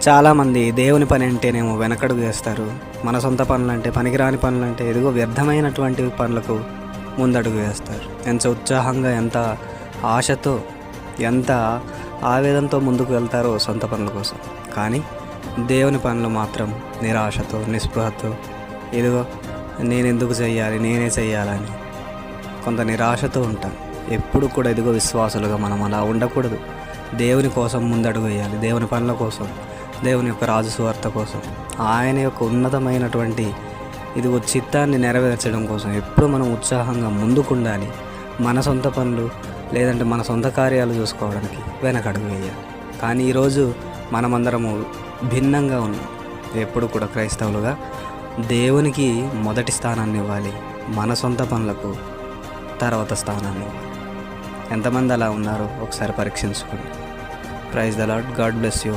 చాలామంది దేవుని పని అంటేనేమో వెనకడుగు వేస్తారు. మన సొంత పనులంటే, పనికిరాని పనులంటే, ఎదుగో వ్యర్థమైనటువంటి పనులకు ముందడుగు వేస్తారు. ఎంత ఉత్సాహంగా, ఎంత ఆశతో, ఎంత ఆవేదనతో ముందుకు వెళ్తారో సొంత పనుల కోసం. కానీ దేవుని పనులు మాత్రం నిరాశతో, నిస్పృహతో, ఇదిగో నేనెందుకు చెయ్యాలి, నేనే చెయ్యాలని కొంత నిరాశతో ఉంటాం. ఎప్పుడు కూడా ఇదిగో విశ్వాసులుగా మనం అలా ఉండకూడదు. దేవుని కోసం ముందడుగు వేయాలి. దేవుని పనుల కోసం, దేవుని యొక్క రాజు సువార్త కోసం, ఆయన యొక్క ఉన్నతమైనటువంటి ఇదిగో చిత్తాన్ని నెరవేర్చడం కోసం ఎప్పుడు మనం ఉత్సాహంగా ముందుకుండాలి. మన సొంత పనులు లేదంటే మన సొంత కార్యాలు చూసుకోవడానికి వెనకడుగు వేయాలి. కానీ ఈరోజు మనమందరము భిన్నంగా ఉన్నాం. ఎప్పుడు కూడా క్రైస్తవులుగా దేవునికి మొదటి స్థానాన్ని ఇవ్వాలి, మన సొంత పనులకు తర్వాత స్థానాన్ని ఇవ్వాలి. ఎంతమంది అలా ఉన్నారో ఒకసారి పరీక్షించుకోండి. Praise the Lord. God bless you.